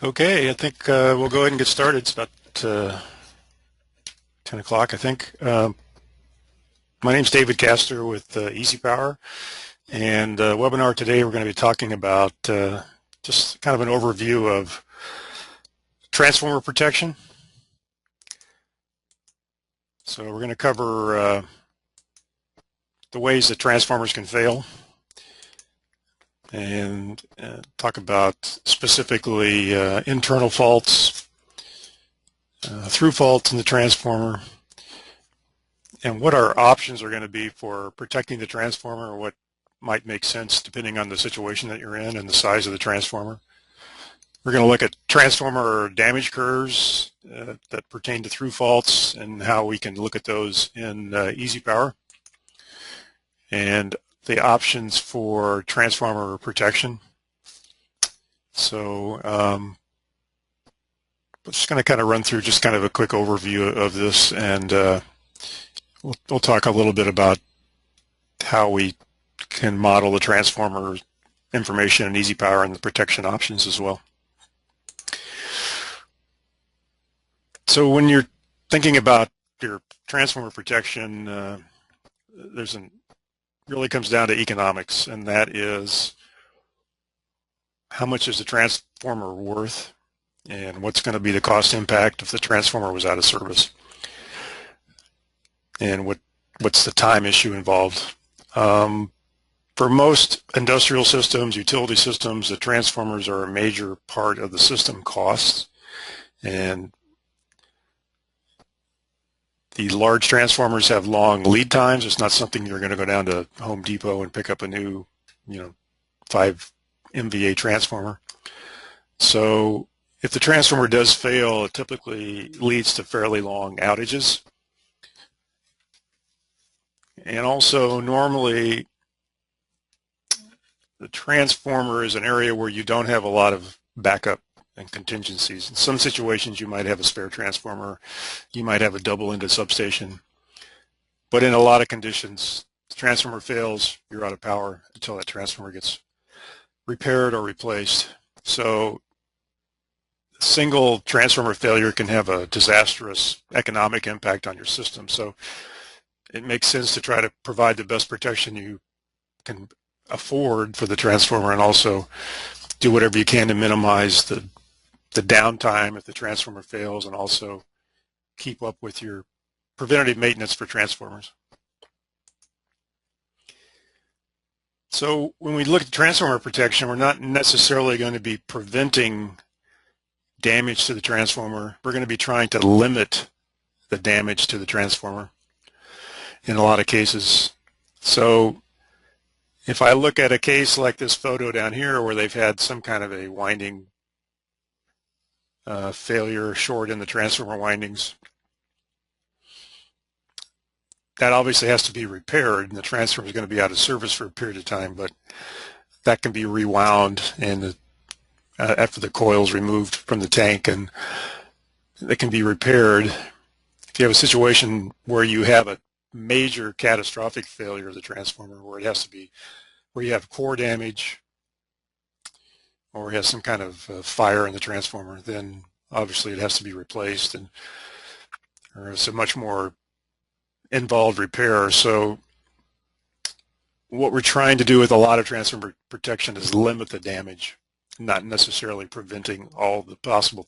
Okay, I think we'll go ahead and get started. It's about 10 o'clock, I think. My name's David Castor with EasyPower, and webinar today we're going to be talking about just kind of an overview of transformer protection. So we're going to cover the ways that transformers can fail and talk about specifically internal faults, through faults in the transformer, and what our options are going to be for protecting the transformer, or what might make sense depending on the situation that you're in and the size of the transformer. We're going to look at transformer damage curves that pertain to through faults and how we can look at those in EasyPower, and the options for transformer protection. So I'm just going to kind of run through just kind of a quick overview of this, and we'll talk a little bit about how we can model the transformer information in EasyPower and the protection options as well. So when you're thinking about your transformer protection, really comes down to economics, and that is how much is the transformer worth and what's going to be the cost impact if the transformer was out of service, and what's the time issue involved. For most industrial systems, utility systems, the transformers are a major part of the system costs, and the large transformers have long lead times. It's not something you're going to go down to Home Depot and pick up a new, 5 MVA transformer. So if the transformer does fail, it typically leads to fairly long outages. And also, normally, the transformer is an area where you don't have a lot of backup and contingencies. In some situations, you might have a spare transformer, you might have a double-ended substation, but in a lot of conditions, the transformer fails, you're out of power until that transformer gets repaired or replaced. So a single transformer failure can have a disastrous economic impact on your system. So it makes sense to try to provide the best protection you can afford for the transformer, and also do whatever you can to minimize the downtime if the transformer fails, and also keep up with your preventative maintenance for transformers. So when we look at transformer protection, we're not necessarily going to be preventing damage to the transformer. We're going to be trying to limit the damage to the transformer in a lot of cases. So if I look at a case like this photo down here where they've had some kind of a winding failure, short in the transformer windings, that obviously has to be repaired, and the transformer is going to be out of service for a period of time, but that can be rewound and after the coil is removed from the tank, and it can be repaired. If you have a situation where you have a major catastrophic failure of the transformer, where you have core damage, or has some kind of fire in the transformer, then obviously it has to be replaced, and it's a much more involved repair. So what we're trying to do with a lot of transformer protection is limit the damage, not necessarily preventing all the possible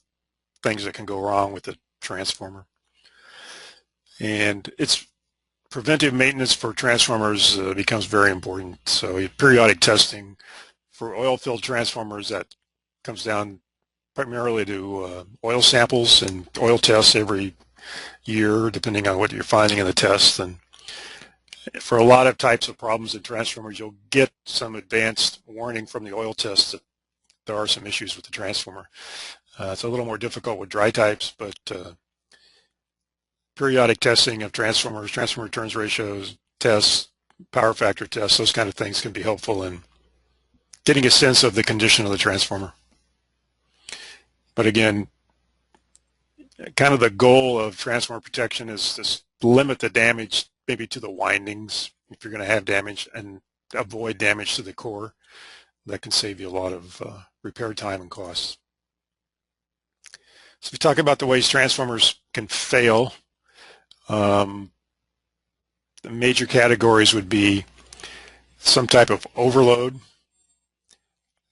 things that can go wrong with the transformer. And it's preventive maintenance for transformers becomes very important. So periodic testing for oil-filled transformers, that comes down primarily to oil samples and oil tests every year, depending on what you're finding in the tests. And for a lot of types of problems in transformers, you'll get some advanced warning from the oil tests that there are some issues with the transformer. It's a little more difficult with dry types, but periodic testing of transformers, transformer turns ratios tests, power factor tests, those kind of things can be helpful in getting a sense of the condition of the transformer. But again, kind of the goal of transformer protection is to limit the damage maybe to the windings if you're going to have damage, and avoid damage to the core. That can save you a lot of repair time and costs. So if we talk about the ways transformers can fail, the major categories would be some type of overload.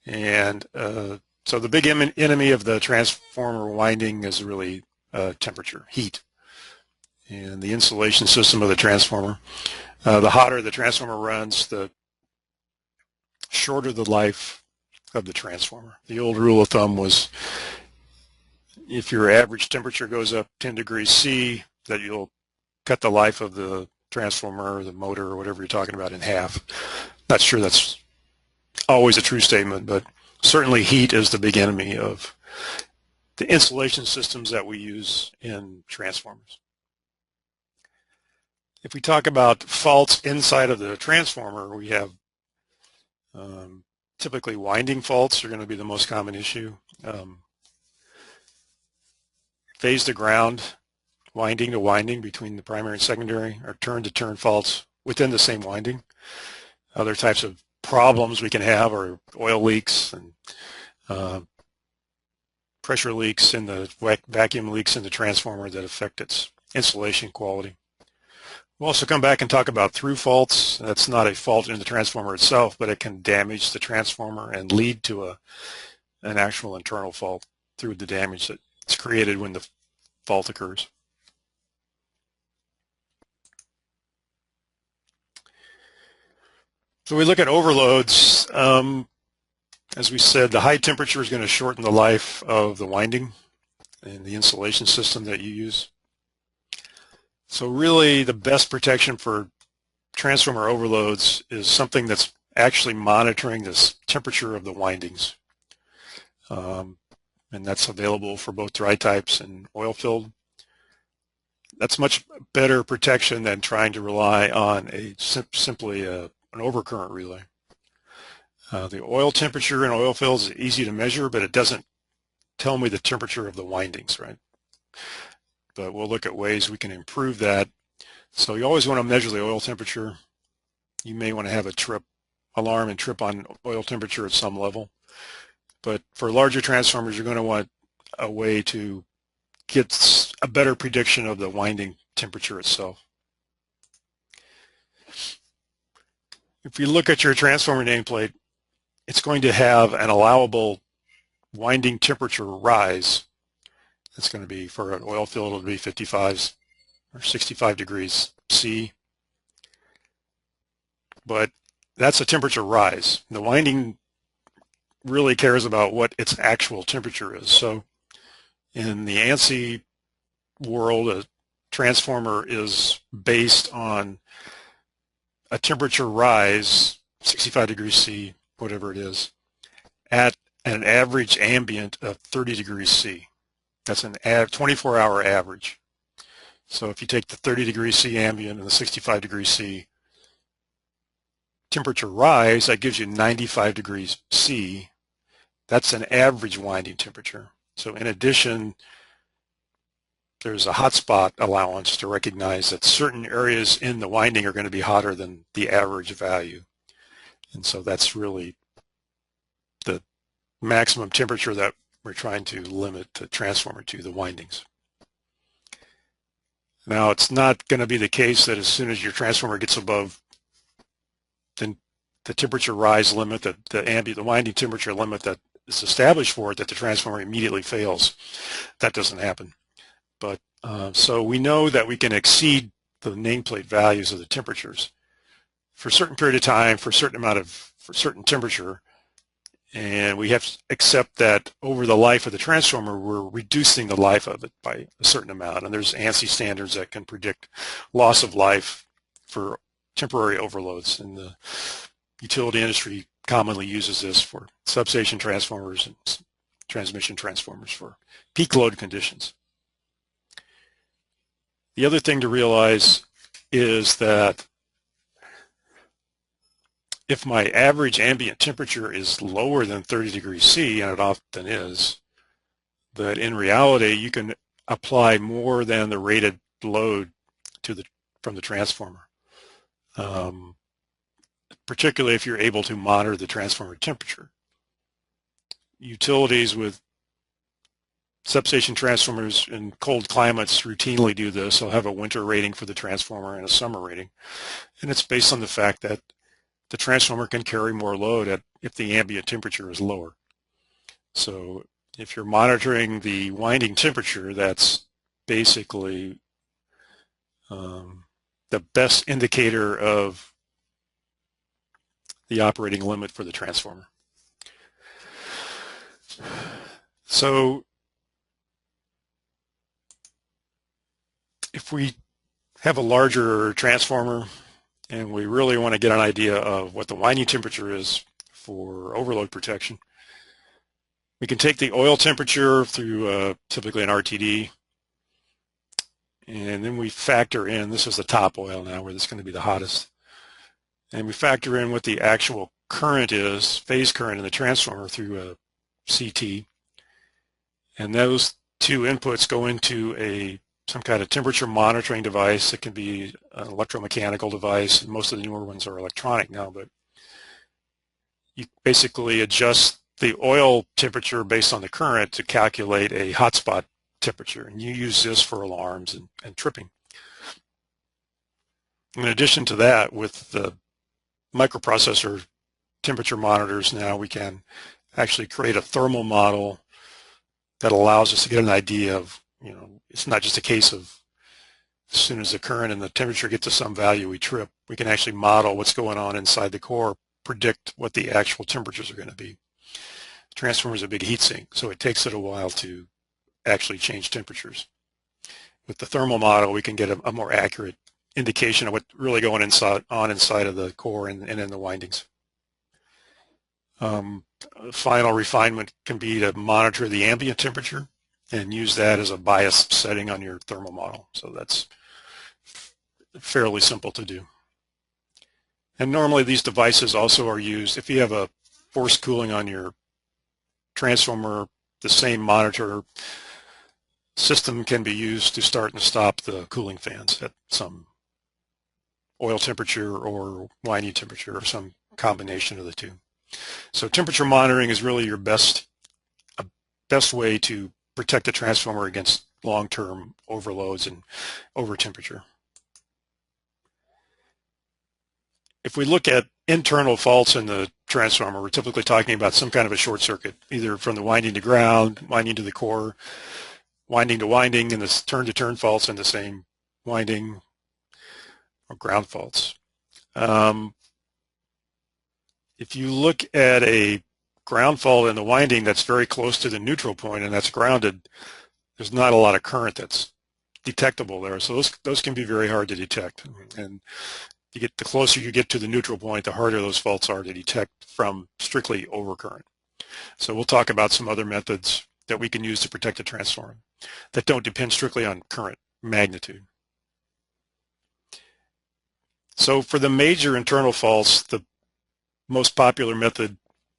And so the big enemy of the transformer winding is really temperature, heat, and the insulation system of the transformer. The hotter the transformer runs, the shorter the life of the transformer. The old rule of thumb was if your average temperature goes up 10 degrees C, that you'll cut the life of the transformer or the motor or whatever you're talking about in half. Not sure that's always a true statement, but certainly heat is the big enemy of the insulation systems that we use in transformers. If we talk about faults inside of the transformer, we have typically winding faults are going to be the most common issue. Phase to ground, winding to winding between the primary and secondary, or turn to turn faults within the same winding. Other types of problems we can have are oil leaks and pressure leaks in the vacuum leaks in the transformer that affect its insulation quality. We'll also come back and talk about through faults. That's not a fault in the transformer itself, but it can damage the transformer and lead to an actual internal fault through the damage that's created when the fault occurs. So we look at overloads. As we said, the high temperature is going to shorten the life of the winding and the insulation system that you use. So really the best protection for transformer overloads is something that's actually monitoring this temperature of the windings. And that's available for both dry types and oil-filled. That's much better protection than trying to rely on simply an overcurrent relay. The oil temperature in oil fills is easy to measure, but it doesn't tell me the temperature of the windings, right? But we'll look at ways we can improve that. So you always want to measure the oil temperature. You may want to have a trip alarm and trip on oil temperature at some level. But for larger transformers, you're going to want a way to get a better prediction of the winding temperature itself. If you look at your transformer nameplate, it's going to have an allowable winding temperature rise. It's going to be, for an oil field, it'll be 55 or 65 degrees C. But that's a temperature rise. The winding really cares about what its actual temperature is. So in the ANSI world, a transformer is based on a temperature rise, 65 degrees C, whatever it is, at an average ambient of 30 degrees C. That's an 24-hour average. So if you take the 30 degrees C ambient and the 65 degrees C temperature rise, that gives you 95 degrees C. That's an average winding temperature. So in addition, there's a hotspot allowance to recognize that certain areas in the winding are going to be hotter than the average value. And so that's really the maximum temperature that we're trying to limit the transformer to, the windings. Now, it's not going to be the case that as soon as your transformer gets above the temperature rise limit, the winding temperature limit that is established for it, that the transformer immediately fails. That doesn't happen. But so we know that we can exceed the nameplate values of the temperatures for a certain period of time, for a certain temperature, and we have to accept that over the life of the transformer, we're reducing the life of it by a certain amount. And there's ANSI standards that can predict loss of life for temporary overloads. And the utility industry commonly uses this for substation transformers and transmission transformers for peak load conditions. The other thing to realize is that if my average ambient temperature is lower than 30 degrees C, and it often is, that in reality you can apply more than the rated load from the transformer, particularly if you're able to monitor the transformer temperature. Utilities with Substation transformers in cold climates routinely do this. They'll have a winter rating for the transformer and a summer rating. And it's based on the fact that the transformer can carry more load if the ambient temperature is lower. So if you're monitoring the winding temperature, that's basically the best indicator of the operating limit for the transformer. So if we have a larger transformer and we really want to get an idea of what the winding temperature is for overload protection, we can take the oil temperature through typically an RTD, and then we factor in, this is the top oil now where this is going to be the hottest, and we factor in what the actual current is, phase current in the transformer through a CT, and those two inputs go into some kind of temperature monitoring device. It can be an electromechanical device, and most of the newer ones are electronic now, but you basically adjust the oil temperature based on the current to calculate a hotspot temperature, and you use this for alarms and tripping. In addition to that, with the microprocessor temperature monitors now, we can actually create a thermal model that allows us to get an idea of, it's not just a case of as soon as the current and the temperature get to some value we trip. We can actually model what's going on inside the core, predict what the actual temperatures are going to be. The transformer is a big heat sink, so it takes it a while to actually change temperatures. With the thermal model, we can get a more accurate indication of what's really going inside of the core and in the windings. Final refinement can be to monitor the ambient temperature and use that as a bias setting on your thermal model. So that's fairly simple to do. And normally these devices also are used, if you have a forced cooling on your transformer, the same monitor system can be used to start and stop the cooling fans at some oil temperature or winding temperature or some combination of the two. So temperature monitoring is really your best way to protect the transformer against long-term overloads and over temperature. If we look at internal faults in the transformer, we're typically talking about some kind of a short circuit, either from the winding to ground, winding to the core, winding to winding, and the turn-to-turn faults in the same winding, or ground faults. If you look at a ground fault in the winding that's very close to the neutral point and that's grounded, there's not a lot of current that's detectable there. So those can be very hard to detect. And the closer you get to the neutral point, the harder those faults are to detect from strictly overcurrent. So we'll talk about some other methods that we can use to protect the transformer that don't depend strictly on current magnitude. So for the major internal faults, the most popular method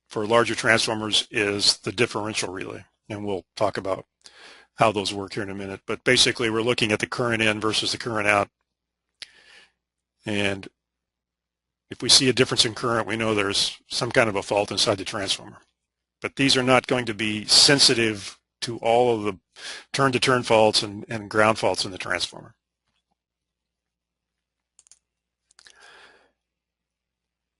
for larger transformers is the differential relay, and we'll talk about how those work here in a minute. But basically, we're looking at the current in versus the current out, and if we see a difference in current, we know there's some kind of a fault inside the transformer. But these are not going to be sensitive to all of the turn-to-turn faults and ground faults in the transformer.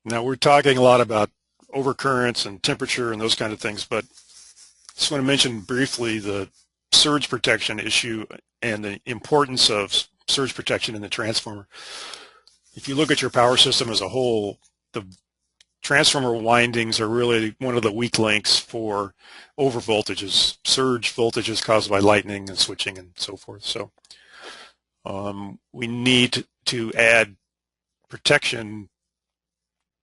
Now, we're talking a lot about overcurrents and temperature and those kind of things, but I just want to mention briefly the surge protection issue and the importance of surge protection in the transformer. If you look at your power system as a whole, the transformer windings are really one of the weak links for overvoltages, surge voltages caused by lightning and switching and so forth. So we need to add protection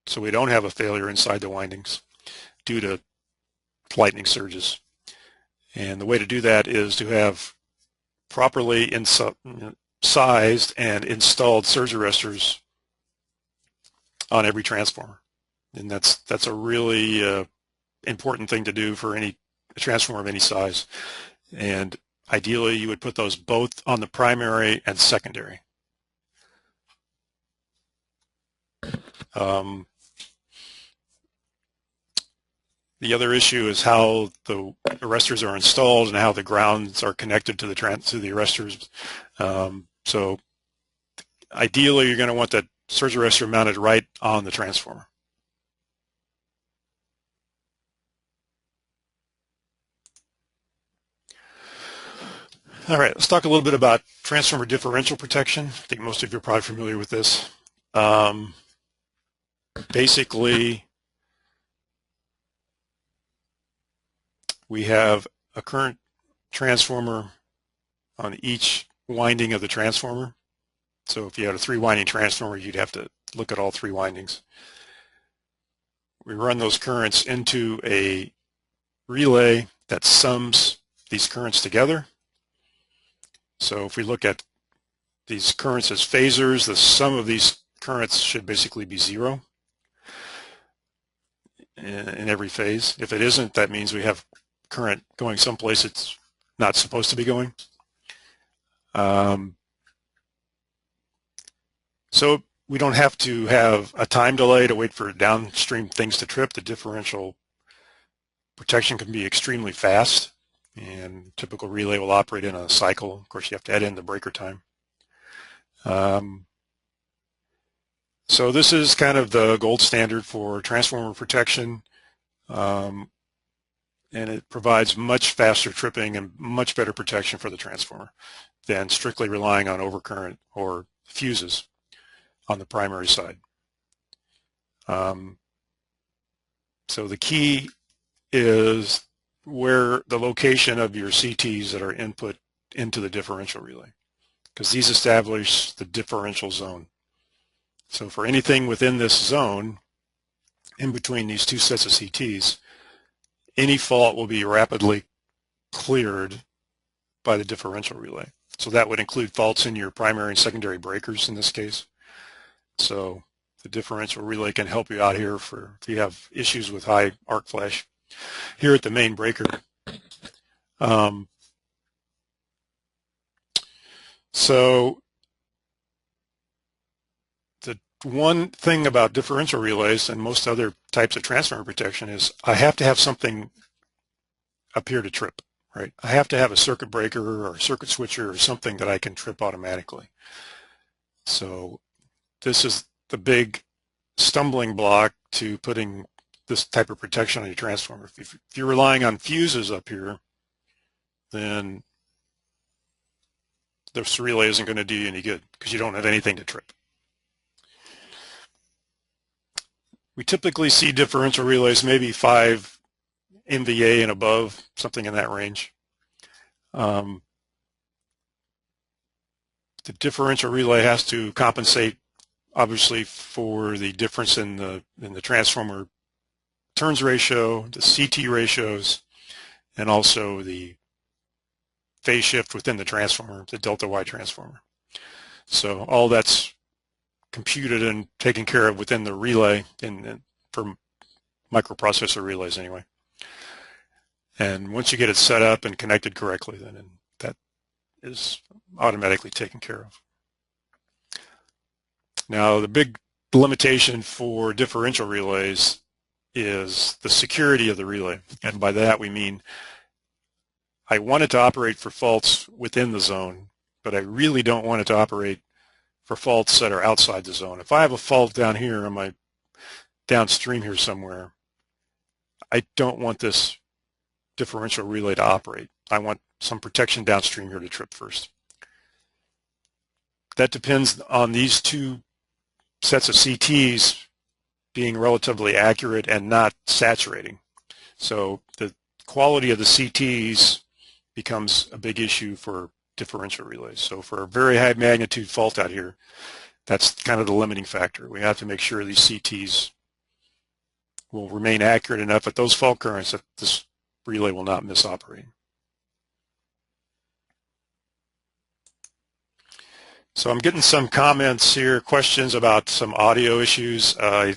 so we don't have a failure inside the windings due to lightning surges. And the way to do that is to have properly sized and installed surge arresters on every transformer. And that's a really important thing to do for a transformer of any size. And ideally, you would put those both on the primary and secondary. The other issue is how the arresters are installed and how the grounds are connected to the arresters. So ideally, you're going to want that surge arrestor mounted right on the transformer. All right, let's talk a little bit about transformer differential protection. I think most of you are probably familiar with this. Basically, we have a current transformer on each winding of the transformer. So if you had a 3-winding transformer, you'd have to look at all 3 windings. We run those currents into a relay that sums these currents together. So if we look at these currents as phasors, the sum of these currents should basically be 0 in every phase. If it isn't, that means we have current going someplace it's not supposed to be going. So we don't have to have a time delay to wait for downstream things to trip. The differential protection can be extremely fast, and typical relay will operate in a cycle. Of course, you have to add in the breaker time. So this is kind of the gold standard for transformer protection, and it provides much faster tripping and much better protection for the transformer than strictly relying on overcurrent or fuses on the primary side. So the key is where the location of your CTs that are input into the differential relay, because these establish the differential zone. So for anything within this zone, in between these 2 sets of CTs, any fault will be rapidly cleared by the differential relay. So that would include faults in your primary and secondary breakers in this case. So the differential relay can help you out here for if you have issues with high arc flash. Here at the main breaker, so the one thing about differential relays and most other types of transformer protection is I have to have something up here to trip, right? I have to have a circuit breaker or a circuit switcher or something that I can trip automatically. So this is the big stumbling block to putting this type of protection on your transformer. If you're relying on fuses up here, then this relay isn't going to do you any good because you don't have anything to trip. We typically see differential relays maybe 5 MVA and above, something in that range. The differential relay has to compensate obviously for the difference in the transformer turns ratio, the CT ratios, and also the phase shift within the transformer, the Delta-Wye transformer. So all that's computed and taken care of within the relay for microprocessor relays anyway. And once you get it set up and connected correctly, then that is automatically taken care of. Now the big limitation for differential relays is the security of the relay. And by that we mean I want it to operate for faults within the zone, but I really don't want it to operate for faults that are outside the zone. If I have a fault down here on my downstream here somewhere, I don't want this differential relay to operate. I want some protection downstream here to trip first. That depends on these 2 sets of CTs being relatively accurate and not saturating. So the quality of the CTs becomes a big issue for differential relays. So for a very high magnitude fault out here, that's kind of the limiting factor. We have to make sure these CTs will remain accurate enough at those fault currents that this relay will not miss operating. So I'm getting some comments here, questions about some audio issues. I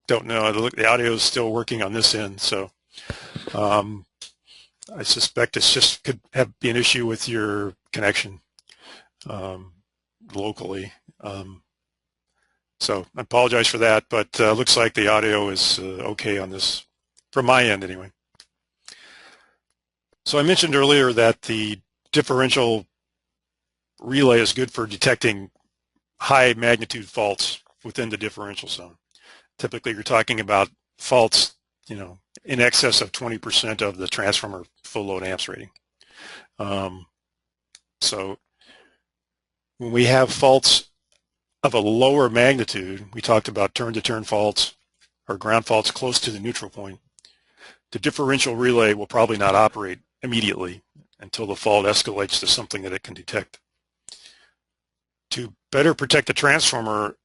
don't know. The audio is still working on this end, so I suspect it's just could be an issue with your connection locally. So I apologize for that, but looks like the audio is okay on this from my end anyway. So I mentioned earlier that the differential relay is good for detecting high magnitude faults within the differential zone. Typically you're talking about faults, in excess of 20% of the transformer full load amps rating. So when we have faults of a lower magnitude, we talked about turn-to-turn faults or ground faults close to the neutral point, the differential relay will probably not operate immediately until the fault escalates to something that it can detect. To better protect the transformer,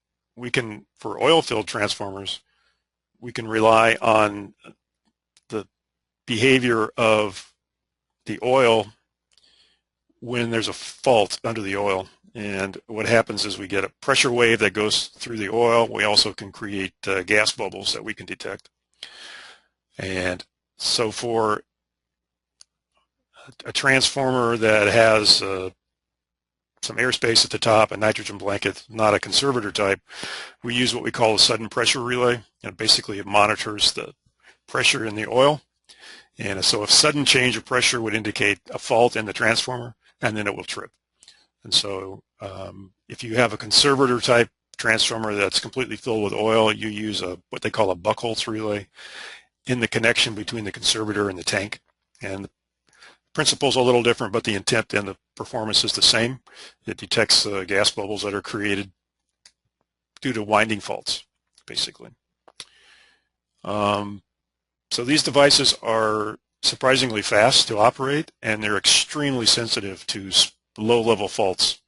for oil-filled transformers, we can rely on the behavior of the oil when there's a fault under the oil. And what happens is we get a pressure wave that goes through the oil. We also can create gas bubbles that we can detect. And so for a transformer that has some airspace at the top, a nitrogen blanket, not a conservator type, we use what we call a sudden pressure relay. And basically it monitors the pressure in the oil. And so if sudden change of pressure would indicate a fault in the transformer, and then it will trip. And so if you have a conservator type transformer that's completely filled with oil, you use what they call a Buchholz relay in the connection between the conservator and the tank. And the principle's a little different, but the intent and the performance is the same. It detects gas bubbles that are created due to winding faults, basically. So these devices are surprisingly fast to operate, and they're extremely sensitive to low-level faults.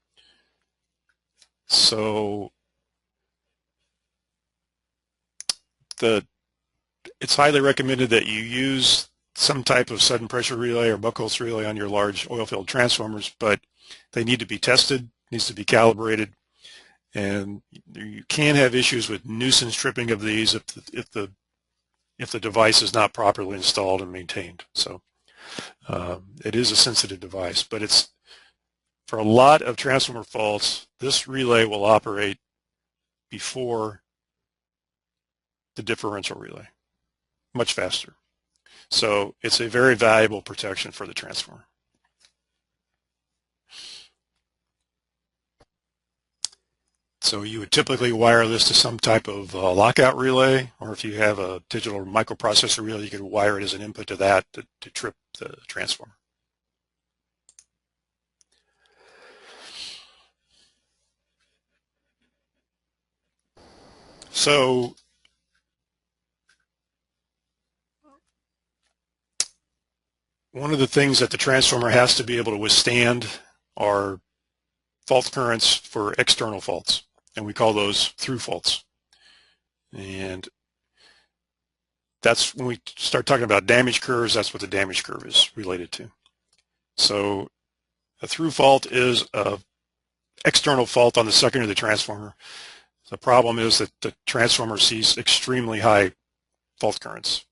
So it's highly recommended that you use some type of sudden pressure relay or Buchholz relay on your large oil-filled transformers, but they need to be tested, needs to be calibrated, and you can have issues with nuisance tripping of these if the device is not properly installed and maintained. So it is a sensitive device, but it's for a lot of transformer faults, this relay will operate before the differential relay, much faster. So it's a very valuable protection for the transformer. So you would typically wire this to some type of lockout relay, or if you have a digital microprocessor relay, you could wire it as an input to that to trip the transformer. So one of the things that the transformer has to be able to withstand are fault currents for external faults, and we call those through faults. And that's when we start talking about damage curves, that's what the damage curve is related to. So a through fault is an external fault on the secondary of the transformer. The problem is that the transformer sees extremely high fault currents.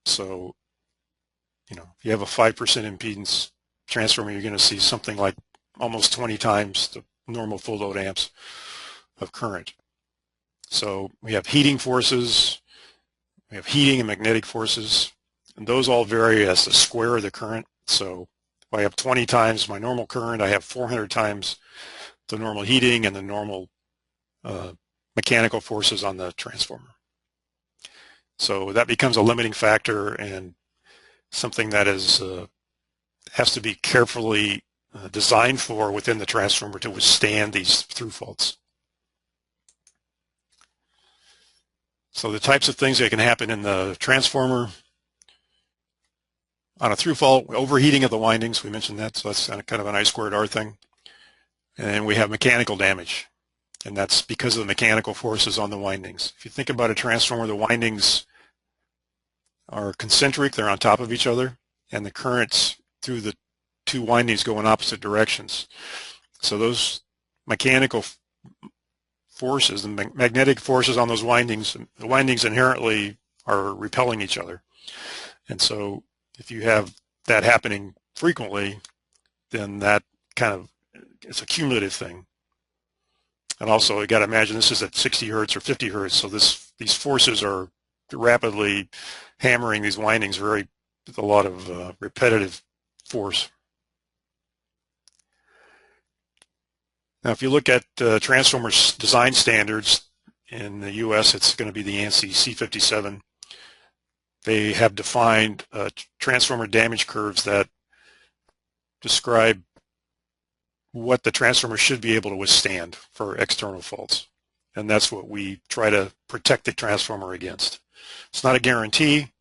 So, if you have a 5% impedance transformer, you're going to see something like almost 20 times the normal full load amps of current. So we have heating forces, we have heating and magnetic forces, and those all vary as the square of the current. So if I have 20 times my normal current, I have 400 times the normal heating and the normal mechanical forces on the transformer. So that becomes a limiting factor and something that has to be carefully designed for within the transformer to withstand these through faults. So the types of things that can happen in the transformer: on a through fault, overheating of the windings, we mentioned that, so that's kind of an I squared R thing. And we have mechanical damage, and that's because of the mechanical forces on the windings. If you think about a transformer, the windings are concentric, they're on top of each other, and the currents through the two windings go in opposite directions. So those mechanical forces, the magnetic forces on those windings, the windings inherently are repelling each other. And so if you have that happening frequently, then that it's a cumulative thing. And also, you got to imagine this is at 60 hertz or 50 hertz, so these forces are rapidly hammering these windings with a lot of repetitive force. Now, if you look at transformer design standards in the U.S., it's going to be the ANSI C57. They have defined transformer damage curves that describe what the transformer should be able to withstand for external faults. And that's what we try to protect the transformer against. It's not a guarantee,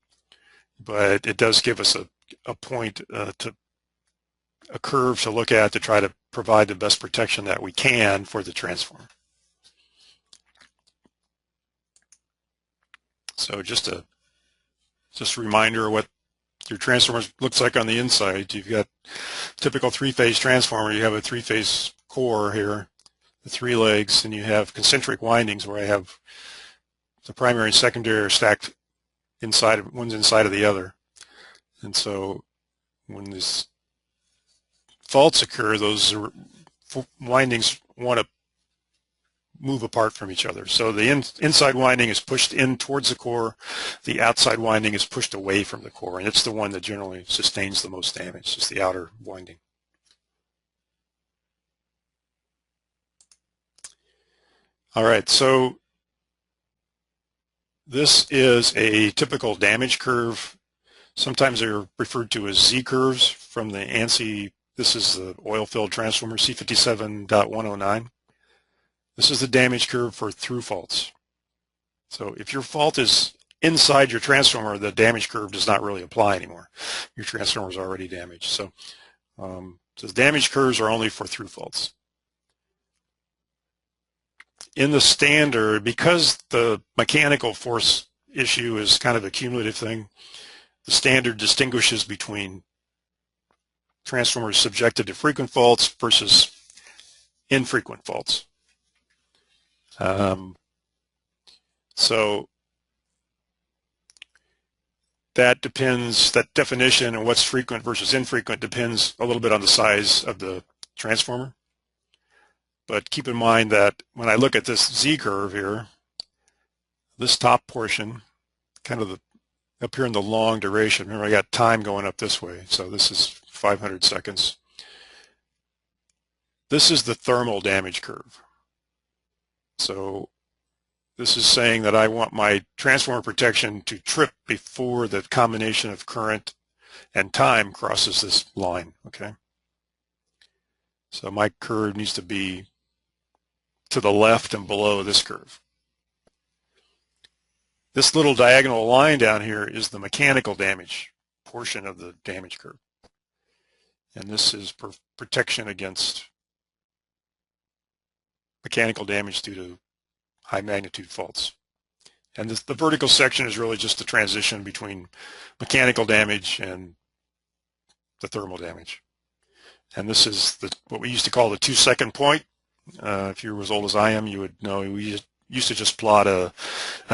but it does give us a point a curve to look at to try to provide the best protection that we can for the transformer. So just a reminder of what your transformer looks like on the inside. You've got typical three-phase transformer. You have a three-phase core here, the three legs, and you have concentric windings where I have the primary and secondary are stacked inside, one's inside of the other. And so when these faults occur, those windings want to move apart from each other. So the inside winding is pushed in towards the core, the outside winding is pushed away from the core, and it's the one that generally sustains the most damage, just the outer winding. All right, so this is a typical damage curve. Sometimes they're referred to as Z-curves from the ANSI. This is the oil-filled transformer, C57.109. This is the damage curve for through faults. So if your fault is inside your transformer, the damage curve does not really apply anymore. Your transformer is already damaged. So the damage curves are only for through faults. In the standard, because the mechanical force issue is kind of a cumulative thing, the standard distinguishes between transformers subjected to frequent faults versus infrequent faults. So that depends, that definition and what's frequent versus infrequent depends a little bit on the size of the transformer. But keep in mind that when I look at this Z-curve here, this top portion, kind of up here in the long duration, remember I got time going up this way, so this is 500 seconds. This is the thermal damage curve. So this is saying that I want my transformer protection to trip before the combination of current and time crosses this line, okay? So my curve needs to be to the left and below this curve. This little diagonal line down here is the mechanical damage portion of the damage curve. And this is protection against mechanical damage due to high magnitude faults. And the vertical section is really just the transition between mechanical damage and the thermal damage. And this is what we used to call the 2-second point. If you're as old as I am, you would know we used to just plot a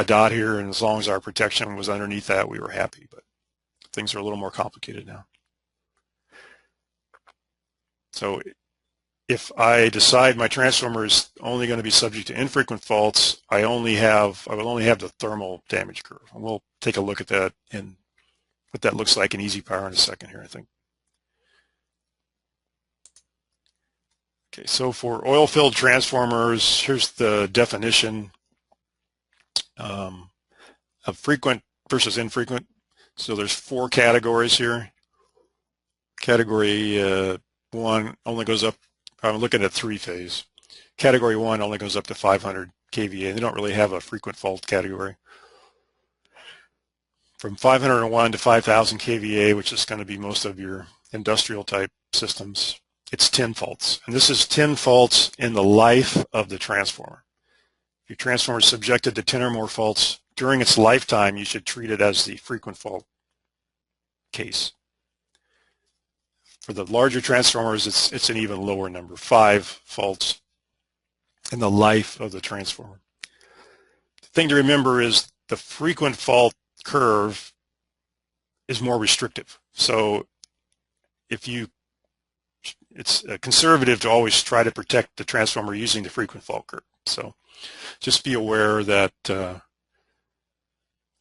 dot here, and as long as our protection was underneath that, we were happy. But things are a little more complicated now. So if I decide my transformer is only going to be subject to infrequent faults, I will only have the thermal damage curve. And we'll take a look at that and what that looks like in EasyPower in a second here, I think. Okay, so for oil-filled transformers, here's the definition of frequent versus infrequent. So there's 4 categories here. Category 1 only goes up, I'm looking at 3-phase. Category 1 only goes up to 500 kVA. They don't really have a frequent fault category. From 501 to 5,000 kVA, which is going to be most of your industrial type systems, it's 10 faults. And this is 10 faults in the life of the transformer. If your transformer is subjected to 10 or more faults during its lifetime, you should treat it as the frequent fault case. For the larger transformers, it's an even lower number, 5 faults in the life of the transformer. The thing to remember is the frequent fault curve is more restrictive. So it's conservative to always try to protect the transformer using the frequent fault curve. So just be aware that the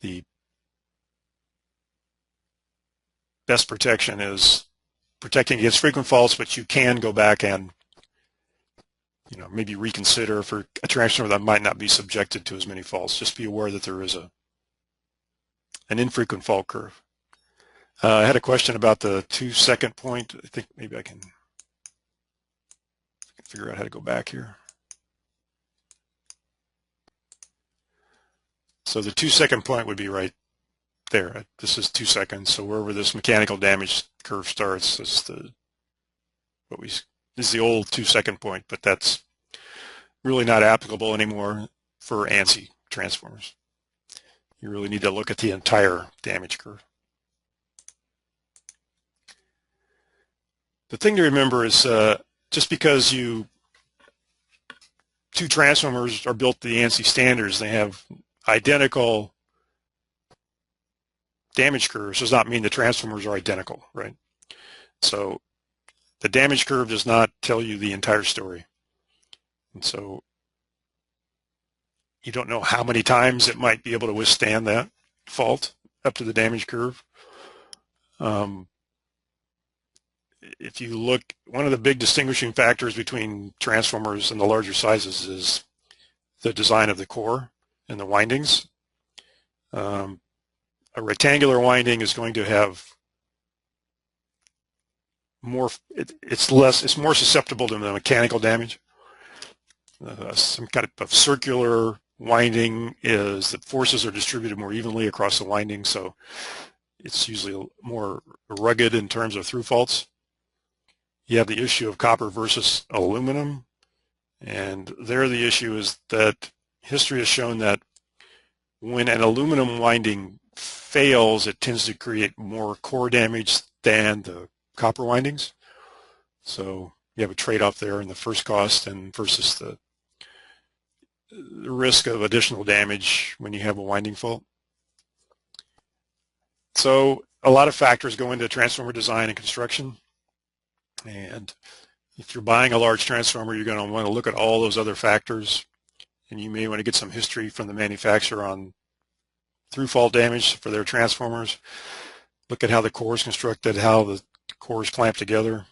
the best protection is protecting against frequent faults, but you can go back and maybe reconsider for a transformer that might not be subjected to as many faults. Just be aware that there is an infrequent fault curve. I had a question about the 2-second point. I think maybe I can figure out how to go back here. So the 2-second point would be right there. This is 2 seconds. So wherever this mechanical damage curve starts, this is the old 2-second point, but that's really not applicable anymore for ANSI transformers. You really need to look at the entire damage curve. The thing to remember is just because two transformers are built to the ANSI standards, they have identical damage curves, does not mean the transformers are identical, right? So the damage curve does not tell you the entire story. And so you don't know how many times it might be able to withstand that fault up to the damage curve. If you look, one of the big distinguishing factors between transformers and the larger sizes is the design of the core and the windings. A rectangular winding is going to have more, it's more susceptible to the mechanical damage. Some kind of circular winding is that forces are distributed more evenly across the winding, so it's usually more rugged in terms of through faults. You have the issue of copper versus aluminum, and there the issue is that history has shown that when an aluminum winding fails, it tends to create more core damage than the copper windings. So you have a trade-off there in the first cost and versus the risk of additional damage when you have a winding fault. So a lot of factors go into transformer design and construction. And if you're buying a large transformer, you're going to want to look at all those other factors, and you may want to get some history from the manufacturer on through fault damage for their transformers. Look at how the core is constructed, how the core is clamped together.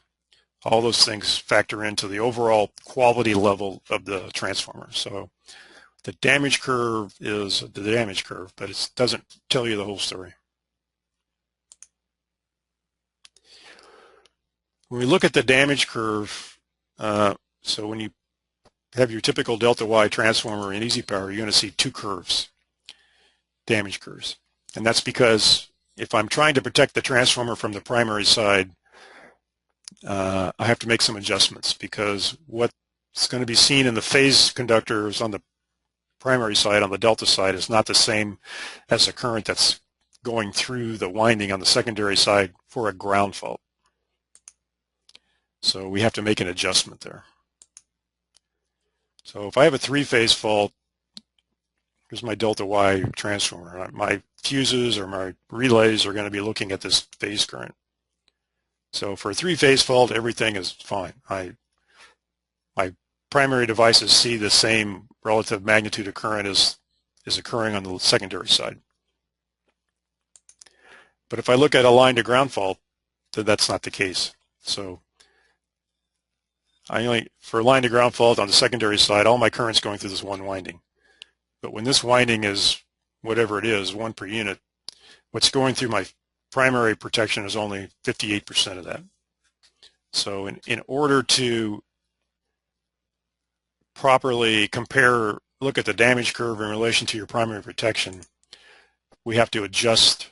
All those things factor into the overall quality level of the transformer. So the damage curve is the damage curve, but it doesn't tell you the whole story. When we look at the damage curve, so when you have your typical Delta-Wye transformer in EasyPower, you're going to see two curves, damage curves. And that's because if I'm trying to protect the transformer from the primary side, I have to make some adjustments, because what's going to be seen in the phase conductors on the primary side, on the delta side, is not the same as the current that's going through the winding on the secondary side for a ground fault. So we have to make an adjustment there. So if I have a three-phase fault, here's my Delta-Wye transformer. My fuses or my relays are going to be looking at this phase current. So for a three-phase fault, everything is fine. My primary devices see the same relative magnitude of current as is occurring on the secondary side. But if I look at a line to ground fault, then that's not the case. So for a line to ground fault on the secondary side, all my current's going through this one winding. But when this winding is whatever it is, 1 per unit, what's going through my primary protection is only 58% of that. So in order to properly look at the damage curve in relation to your primary protection, we have to adjust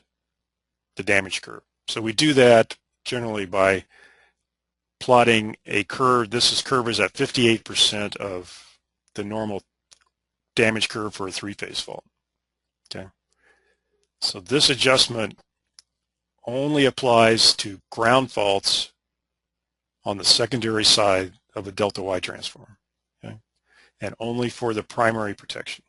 the damage curve. So we do that generally by plotting a curve. This curve is at 58% of the normal damage curve for a three-phase fault. Okay. So this adjustment only applies to ground faults on the secondary side of a Delta-Wye transformer, okay, and only for the primary protection.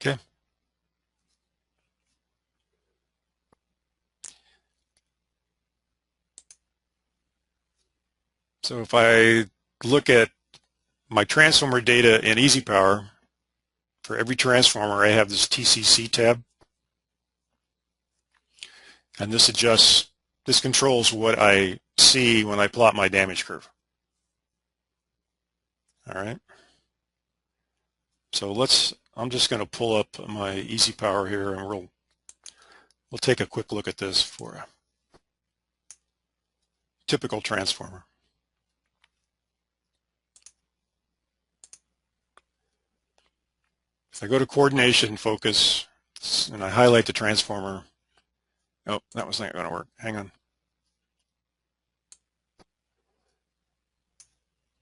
Okay. So if I look at my transformer data in EasyPower, for every transformer I have this TCC tab, and this controls what I see when I plot my damage curve. All right. So I'm just going to pull up my EasyPower here, and we'll take a quick look at this for a typical transformer. If I go to coordination focus and I highlight the transformer, oh, that was not going to work. Hang on.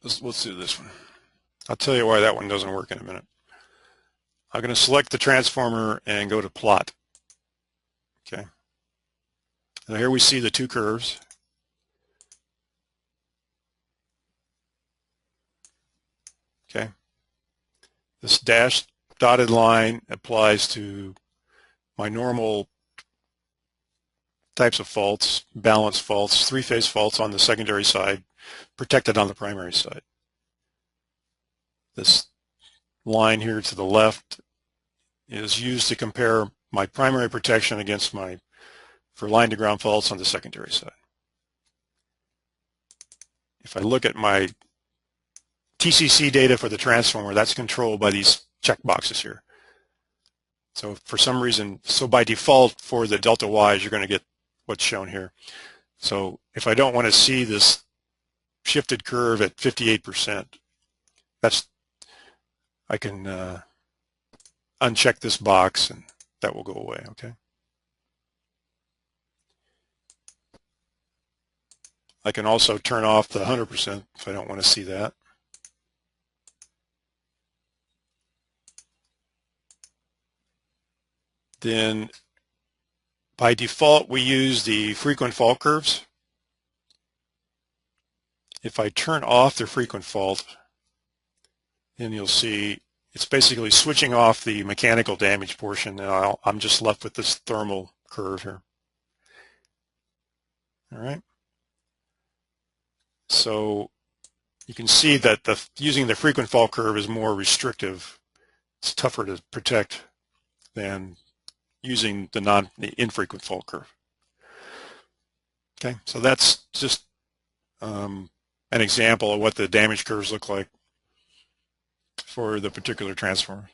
Let's do this one. I'll tell you why that one doesn't work in a minute. I'm going to select the transformer and go to plot. Okay. Now here we see the two curves. Okay. This dashed dotted line applies to my normal types of faults, balanced faults, three-phase faults on the secondary side, protected on the primary side. This line here to the left is used to compare my primary protection against for line to ground faults on the secondary side. If I look at my TCC data for the transformer, that's controlled by these checkboxes here. So for some reason, by default for the Delta-Wye, you're going to get what's shown here. So if I don't want to see this shifted curve at 58%, I can uncheck this box and that will go away, okay? I can also turn off the 100% if I don't want to see that. Then by default, we use the frequent fault curves. If I turn off the frequent fault, then you'll see it's basically switching off the mechanical damage portion, and I'm just left with this thermal curve here. All right. So you can see that using the frequent fault curve is more restrictive. It's tougher to protect than using the infrequent fault curve. Okay, so that's just an example of what the damage curves look like for the particular transformer.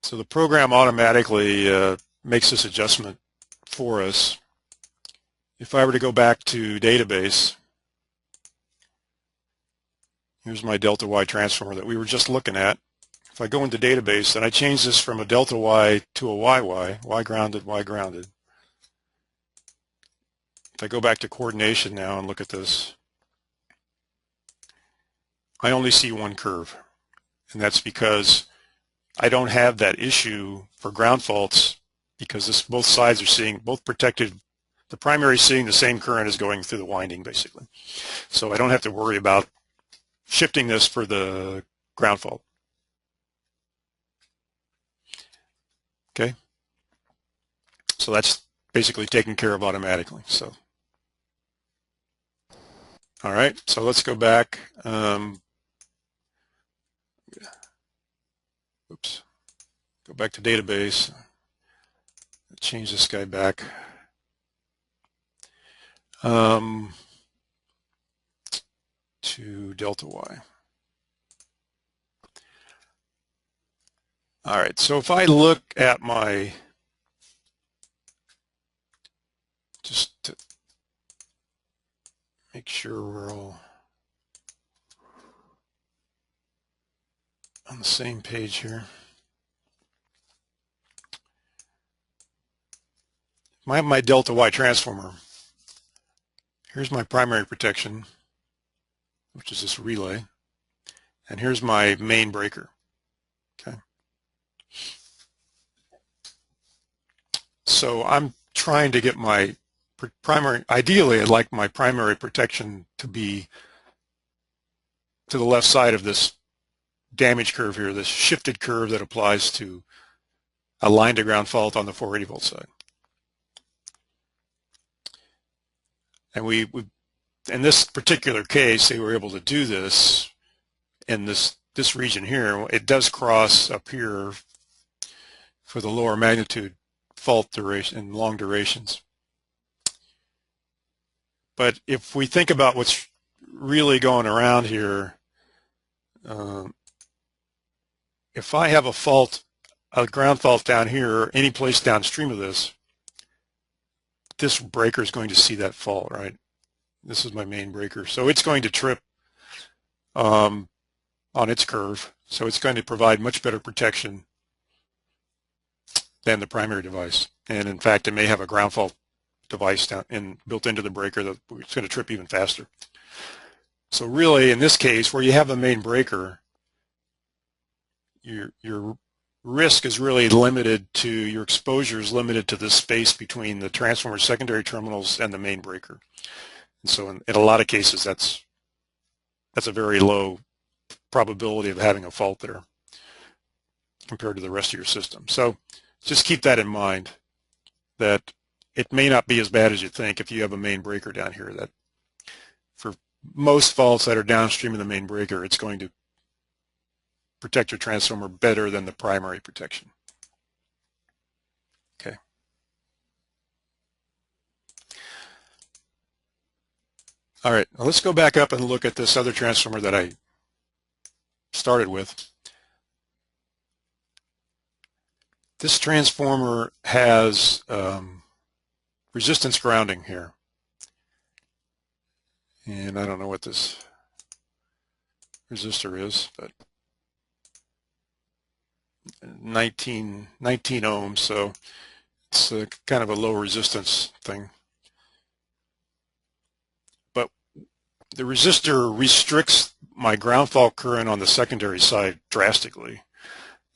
So the program automatically makes this adjustment for us. If I were to go back to database, here's my Delta-Wye transformer that we were just looking at. If I go into database and I change this from a Delta-Wye to a YY, Y grounded, Y grounded. If I go back to coordination now and look at this, I only see one curve. And that's because I don't have that issue for ground faults because both sides are seeing, both protected, the primary is seeing the same current as going through the winding basically. So I don't have to worry about shifting this for the ground fault. Okay, so that's basically taken care of automatically. So, all right, so let's go back. Oops, go back to database. Change this guy back. To Delta-Wye. All right, so if I look at just to make sure we're all on the same page here. I have my Delta-Wye transformer. Here's my primary protection, which is this relay, and here's my main breaker. Okay. So I'm trying to get my ideally I'd like my primary protection to be to the left side of this damage curve here, this shifted curve that applies to a line to ground fault on the 480 volt side. And we in this particular case, they were able to do this in this region here. It does cross up here for the lower magnitude fault duration and long durations. But if we think about what's really going around here, if I have a fault, a ground fault down here, or any place downstream of this breaker is going to see that fault, right? This is my main breaker. So it's going to trip on its curve. So it's going to provide much better protection than the primary device. And in fact, it may have a ground fault device built into the breaker that's going to trip even faster. So really, in this case, where you have a main breaker, your risk is really limited to, your exposure is limited to the space between the transformer secondary terminals and the main breaker. And so in a lot of cases, that's a very low probability of having a fault there compared to the rest of your system. So just keep that in mind, that it may not be as bad as you think if you have a main breaker down here. That for most faults that are downstream of the main breaker, it's going to protect your transformer better than the primary protection. Okay. All right, now let's go back up and look at this other transformer that I started with. This transformer has resistance grounding here. And I don't know what this resistor is, but 19 ohms, so it's kind of a low resistance thing. But the resistor restricts my ground fault current on the secondary side drastically.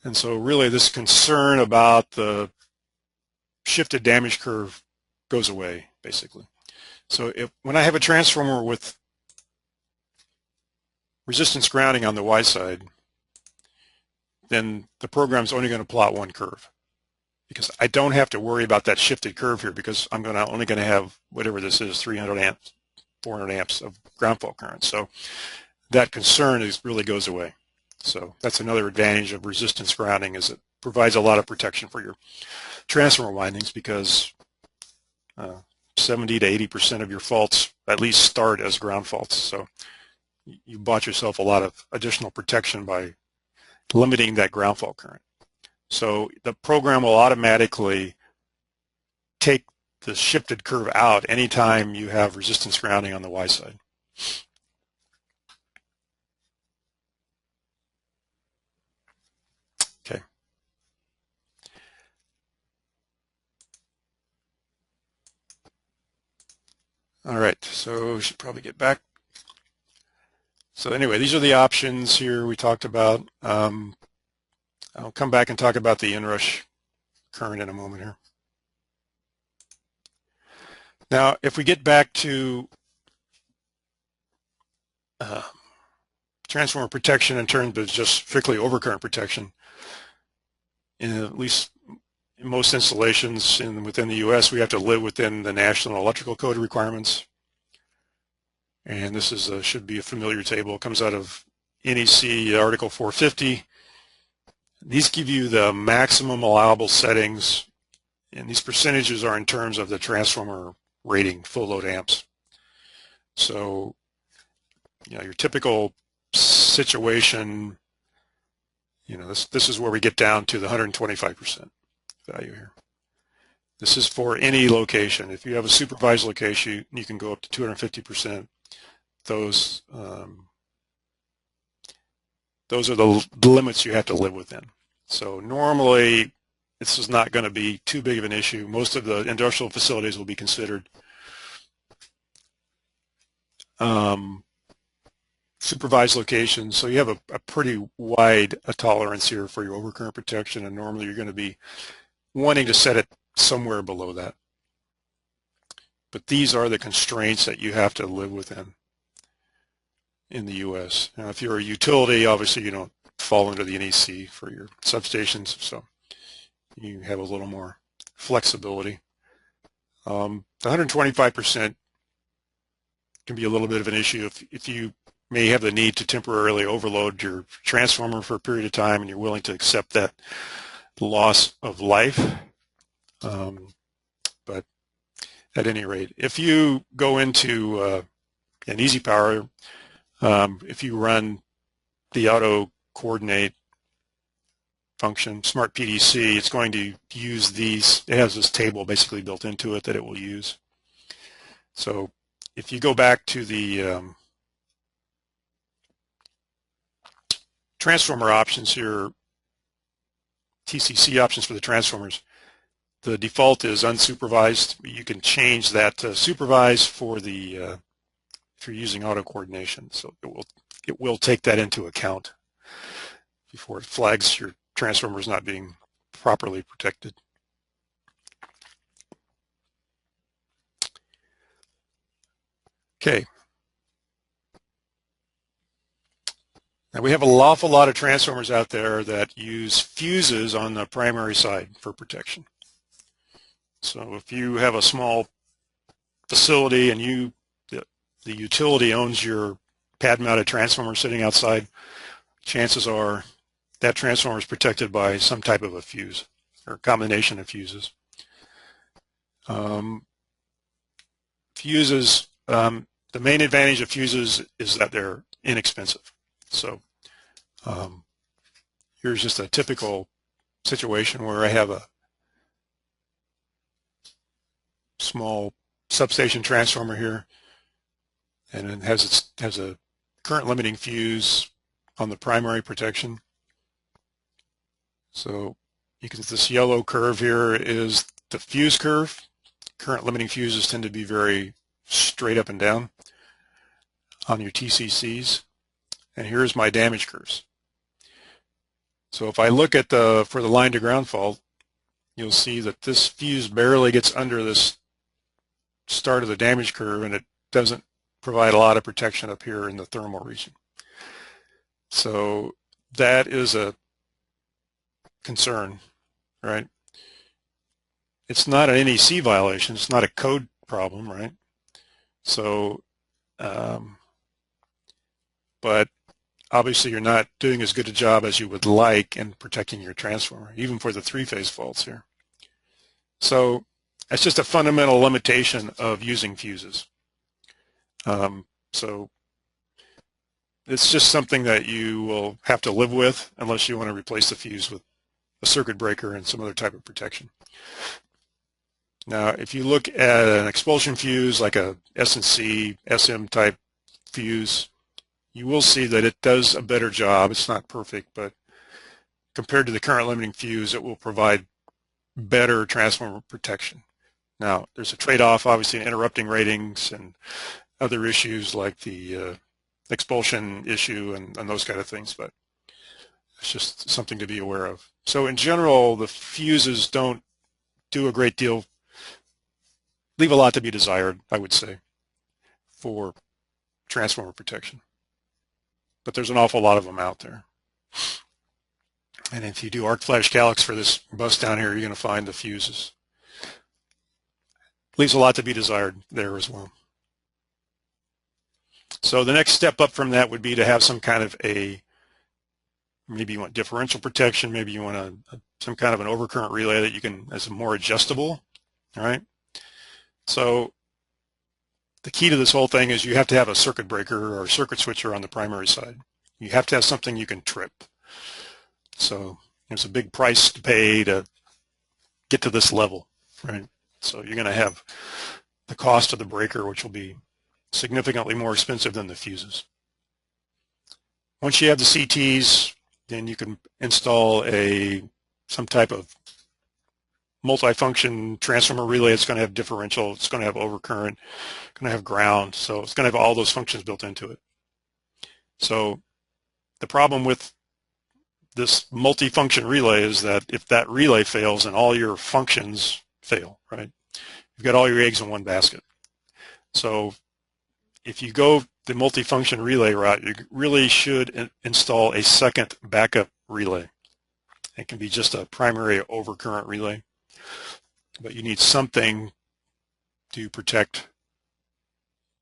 And so really this concern about the shifted damage curve goes away, basically. So when I have a transformer with resistance grounding on the Y side, then the program's only going to plot one curve, because I don't have to worry about that shifted curve here, because I'm only going to have whatever this is, 300 amps, 400 amps of ground fault current. So that concern really goes away. So that's another advantage of resistance grounding, is it provides a lot of protection for your transformer windings, because 70 to 80% of your faults at least start as ground faults. So you bought yourself a lot of additional protection by limiting that ground fault current. So the program will automatically take the shifted curve out anytime you have resistance grounding on the Y side. Okay. All right, so we should probably get back. So anyway, these are the options here we talked about. I'll come back and talk about the Inrush current in a moment here. Now, if we get back to transformer protection in terms of just strictly overcurrent protection, at least in most installations within the U.S., we have to live within the National Electrical Code requirements. And this is should be a familiar table. It comes out of NEC Article 450. These give you the maximum allowable settings, and these percentages are in terms of the transformer rating, full load amps. So, your typical situation, this is where we get down to the 125% value here. This is for any location. If you have a supervised location, you can go up to 250%. Those are the limits you have to live within. So normally, this is not going to be too big of an issue. Most of the industrial facilities will be considered supervised locations. So you have a pretty wide tolerance here for your overcurrent protection, and normally you're going to be wanting to set it somewhere below that. But these are the constraints that you have to live within in the U.S. Now, if you're a utility, obviously you don't fall under the NEC for your substations, so you have a little more flexibility. The 125% can be a little bit of an issue if you may have the need to temporarily overload your transformer for a period of time and you're willing to accept that loss of life. But at any rate, if you go into an EasyPower, if you run the auto coordinate function, Smart PDC, it's going to use these. It has this table basically built into it that it will use. So if you go back to the transformer options here, TCC options for the transformers, the default is unsupervised. You can change that to supervised for the if you're using auto coordination. So it will take that into account before it flags your transformers not being properly protected. Okay. Now we have an awful lot of transformers out there that use fuses on the primary side for protection. So if you have a small facility and the utility owns your pad-mounted transformer sitting outside, chances are that transformer is protected by some type of a fuse or combination of fuses. Fuses, the main advantage of fuses is that they're inexpensive. So here's just a typical situation where I have a small substation transformer here, and it has a current limiting fuse on the primary protection. So you can, this yellow curve here is the fuse curve. Current limiting fuses tend to be very straight up and down on your TCCs. And here's my damage curves. So if I look at for the line to ground fault, you'll see that this fuse barely gets under this start of the damage curve, and it doesn't provide a lot of protection up here in the thermal region. So that is a concern, right? It's not an NEC violation. It's not a code problem, right? So, but obviously you're not doing as good a job as you would like in protecting your transformer, even for the three-phase faults here. So that's just a fundamental limitation of using fuses. So it's just something that you will have to live with unless you want to replace the fuse with a circuit breaker and some other type of protection. Now, if you look at an expulsion fuse like a S&C, SM type fuse, you will see that it does a better job. It's not perfect, but compared to the current limiting fuse, it will provide better transformer protection. Now, there's a trade-off, obviously, in interrupting ratings and other issues like the expulsion issue and those kind of things, but it's just something to be aware of. So in general, the fuses don't do a great deal, leave a lot to be desired, I would say, for transformer protection. But there's an awful lot of them out there. And if you do arc flash calcs for this bus down here, you're going to find the fuses. Leaves a lot to be desired there as well. So the next step up from that would be to have some kind of maybe you want differential protection, maybe you want some kind of an overcurrent relay that you can, as more adjustable, all right? So the key to this whole thing is you have to have a circuit breaker or a circuit switcher on the primary side. You have to have something you can trip. So there's a big price to pay to get to this level, right? So you're going to have the cost of the breaker, which will be significantly more expensive than the fuses. Once you have the CTs, then you can install some type of multifunction transformer relay. It's going to have differential, it's going to have overcurrent, going to have ground, so it's going to have all those functions built into it. So the problem with this multifunction relay is that if that relay fails, then all your functions fail, right? You've got all your eggs in one basket. So if you go the multifunction relay route, you really should install a second backup relay. It can be just a primary overcurrent relay, but you need something to protect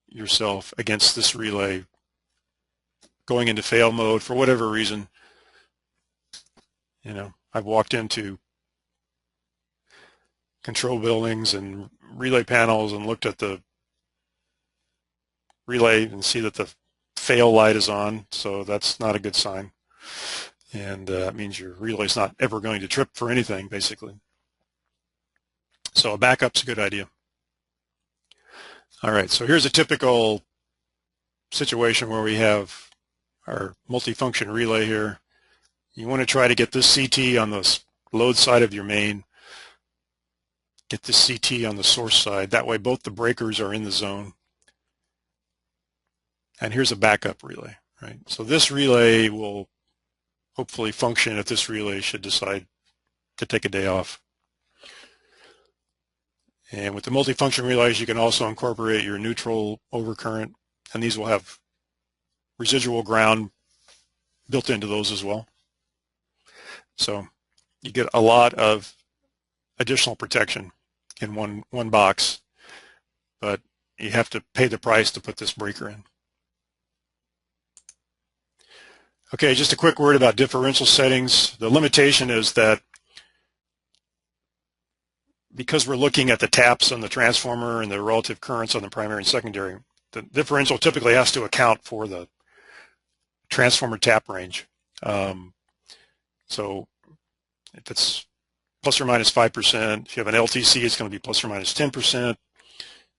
yourself against this relay going into fail mode for whatever reason. You know, I've walked into control buildings and relay panels and looked at the relay and see that the fail light is on, so that's not a good sign. And it means your relay is not ever going to trip for anything, basically. So a backup's a good idea. All right, so here's a typical situation where we have our multifunction relay here. You want to try to get this CT on the load side of your main, get this CT on the source side. That way both the breakers are in the zone. And here's a backup relay, right? So this relay will hopefully function if this relay should decide to take a day off. And with the multifunction relays, you can also incorporate your neutral overcurrent, and these will have residual ground built into those as well. So you get a lot of additional protection in one box, but you have to pay the price to put this breaker in. Okay, just a quick word about differential settings. The limitation is that because we're looking at the taps on the transformer and the relative currents on the primary and secondary, the differential typically has to account for the transformer tap range. So if it's plus or minus 5%, if you have an LTC, it's going to be plus or minus 10%.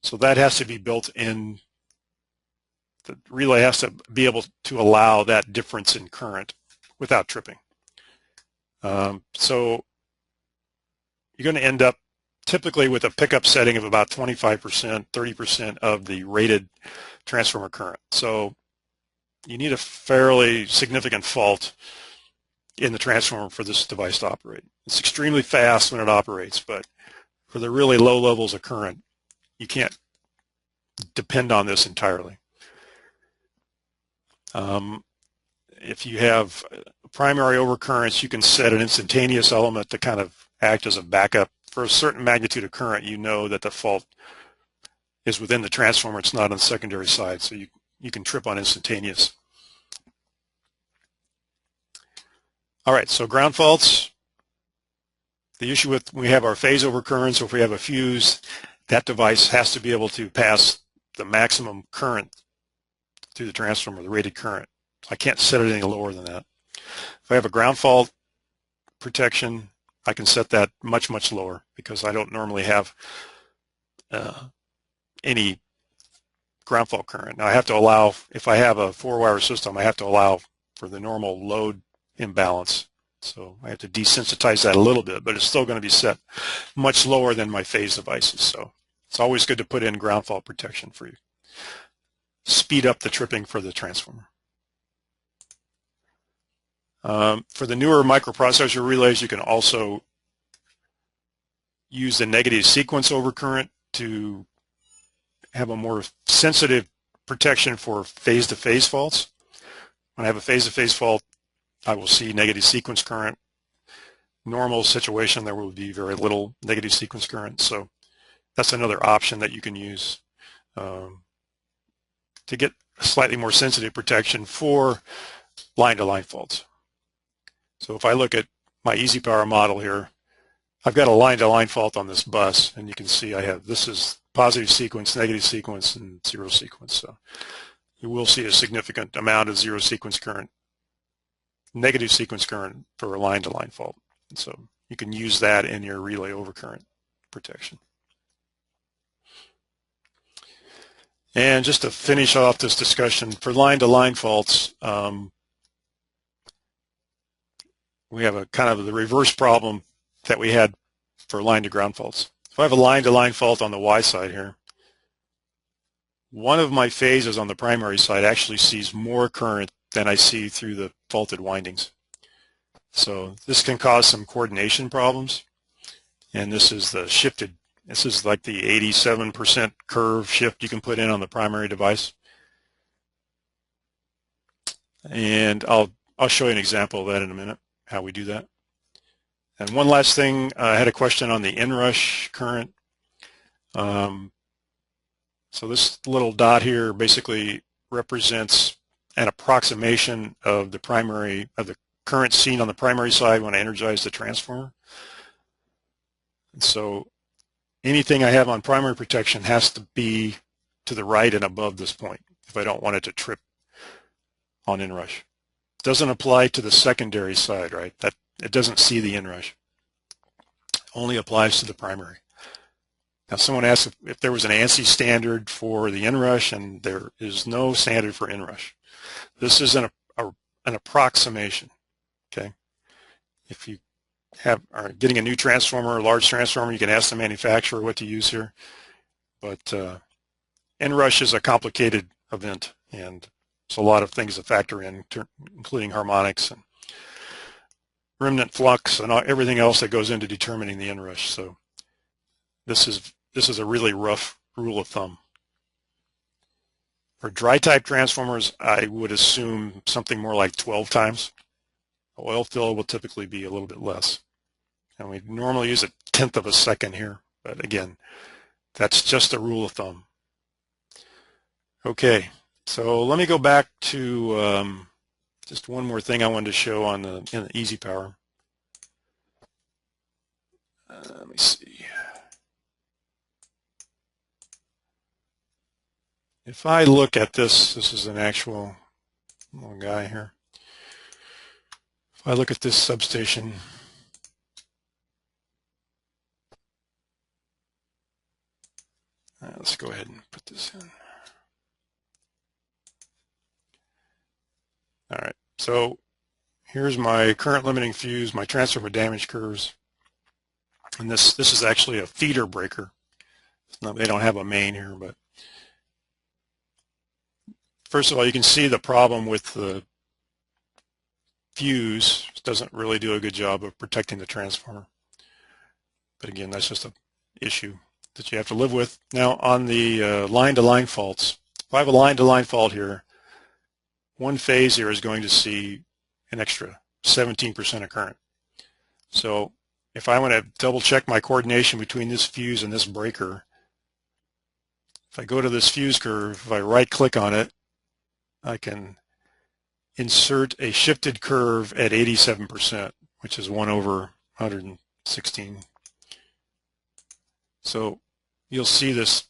So that has to be built in. The relay has to be able to allow that difference in current without tripping. So you're going to end up typically with a pickup setting of about 25%, 30% of the rated transformer current. So you need a fairly significant fault in the transformer for this device to operate. It's extremely fast when it operates, but for the really low levels of current, you can't depend on this entirely. If you have primary overcurrents, you can set an instantaneous element to kind of act as a backup. For a certain magnitude of current, you know that the fault is within the transformer, it's not on the secondary side, so you can trip on instantaneous. All right, so ground faults. The issue with when we have our phase overcurrents, or if we have a fuse, that device has to be able to pass the maximum current through the transformer, the rated current. I can't set it any lower than that. If I have a ground fault protection, I can set that much, much lower because I don't normally have any ground fault current. Now I have to allow, if I have a 4-wire system, I have to allow for the normal load imbalance. So I have to desensitize that a little bit, but it's still going to be set much lower than my phase devices. So it's always good to put in ground fault protection for you. Speed up the tripping for the transformer. For the newer microprocessor relays, you can also use the negative sequence overcurrent to have a more sensitive protection for phase-to-phase faults. When I have a phase-to-phase fault, I will see negative sequence current. Normal situation, there will be very little negative sequence current. So that's another option that you can use to get slightly more sensitive protection for line-to-line faults. So if I look at my EasyPower model here, I've got a line-to-line fault on this bus, and you can see I have, this is positive sequence, negative sequence, and zero sequence. So you will see a significant amount of zero sequence current, negative sequence current for a line-to-line fault. And so you can use that in your relay overcurrent protection. And just to finish off this discussion, for line-to-line faults, we have a kind of the reverse problem that we had for line-to-ground faults. If I have a line-to-line fault on the Y side here, one of my phases on the primary side actually sees more current than I see through the faulted windings. So this can cause some coordination problems, and this is the shifted. This is like the 87% curve shift you can put in on the primary device. And I'll show you an example of that in a minute, how we do that. And one last thing, I had a question on the Inrush current. So this little dot here basically represents an approximation of the current seen on the primary side when I energize the transformer. And so anything I have on primary protection has to be to the right and above this point if I don't want it to trip on Inrush. It doesn't apply to the secondary side, right? That it doesn't see the Inrush. Only applies to the primary. Now someone asked if there was an ANSI standard for the Inrush, and there is no standard for Inrush. This is an approximation, okay? If you are getting a new transformer, a large transformer, you can ask the manufacturer what to use here. But Inrush is a complicated event, and there's a lot of things to factor in, including harmonics and remnant flux and everything else that goes into determining the Inrush. So this is a really rough rule of thumb. For dry type transformers, I would assume something more like 12 times. Oil fill will typically be a little bit less. And we normally use 1/10 of a second here, but again, that's just a rule of thumb. Okay, so let me go back to just one more thing I wanted to show in the EasyPower. Let me see. If I look at this is an actual little guy here. If I look at this substation, let's go ahead and put this in. All right, so here's my current limiting fuse, my transformer damage curves, and this is actually a feeder breaker. They don't have a main here, but first of all, you can see the problem with the fuse. It doesn't really do a good job of protecting the transformer. But again, that's just an issue that you have to live with. Now, on the line-to-line faults, if I have a line-to-line fault here, one phase here is going to see an extra 17% of current. So if I want to double-check my coordination between this fuse and this breaker, if I go to this fuse curve, if I right-click on it, I can insert a shifted curve at 87%, which is 1/116. So you'll see this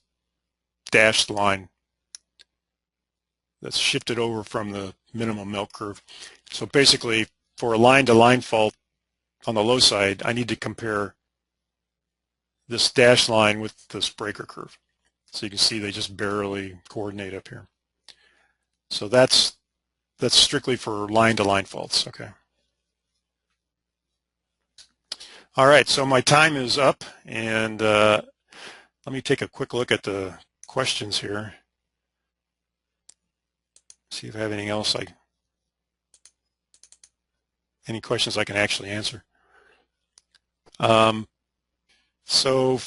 dashed line that's shifted over from the minimum melt curve. So basically, for a line-to-line fault on the low side, I need to compare this dashed line with this breaker curve. So you can see they just barely coordinate up here. So that's strictly for line-to-line faults, okay. All right, so my time is up, and let me take a quick look at the questions here. See if I have anything else, any questions I can actually answer. So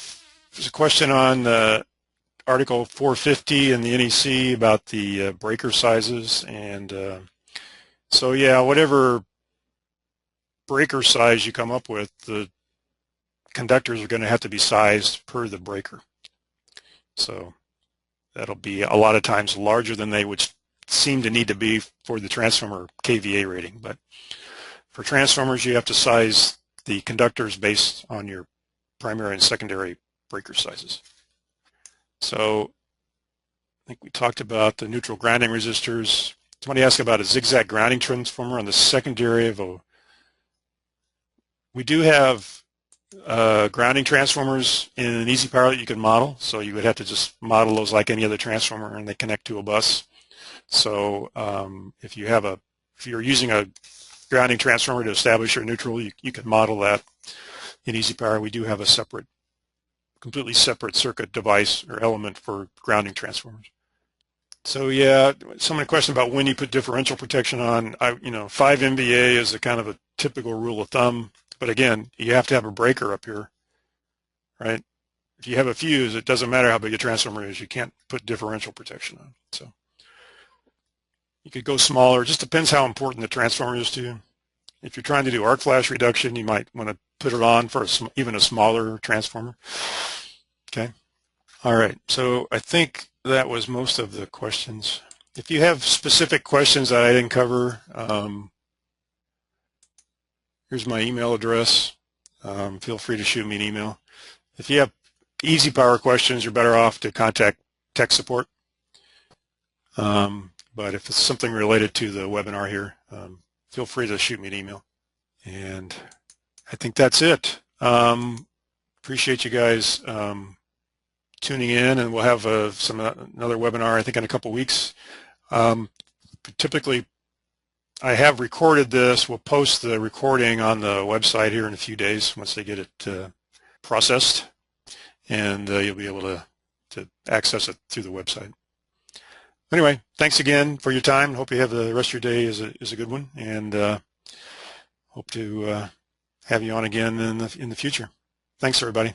there's a question on Article 450 in the NEC about the breaker sizes, and so yeah, whatever breaker size you come up with, the conductors are going to have to be sized per the breaker. So that'll be a lot of times larger than they would seem to need to be for the transformer kVA rating. But for transformers, you have to size the conductors based on your primary and secondary breaker sizes. So I think we talked about the neutral grounding resistors. Somebody asked about a zigzag grounding transformer on the secondary of a. We do have grounding transformers in an EasyPower that you can model. So you would have to just model those like any other transformer, and they connect to a bus. So if you're using a grounding transformer to establish your neutral, you can model that in EasyPower. We do have a completely separate circuit device or element for grounding transformers. So yeah, someone questioned about when you put differential protection on. 5 MVA is a kind of a typical rule of thumb, but again, you have to have a breaker up here, right? If you have a fuse, it doesn't matter how big a transformer is, you can't put differential protection on. So you could go smaller. It just depends how important the transformer is to you. If you're trying to do arc flash reduction, you might want to put it on for even a smaller transformer. Okay. All right. So I think that was most of the questions. If you have specific questions that I didn't cover, here's my email address. Feel free to shoot me an email. If you have EasyPower questions, you're better off to contact tech support. But if it's something related to the webinar here, feel free to shoot me an email. And I think that's it. Appreciate you guys tuning in, and we'll have another webinar, I think, in a couple weeks. Typically, I have recorded this. We'll post the recording on the website here in a few days once they get it processed, and you'll be able to access it through the website. Anyway, thanks again for your time. Hope you have the rest of your day is a good one, and hope to have you on again in the future. Thanks, everybody.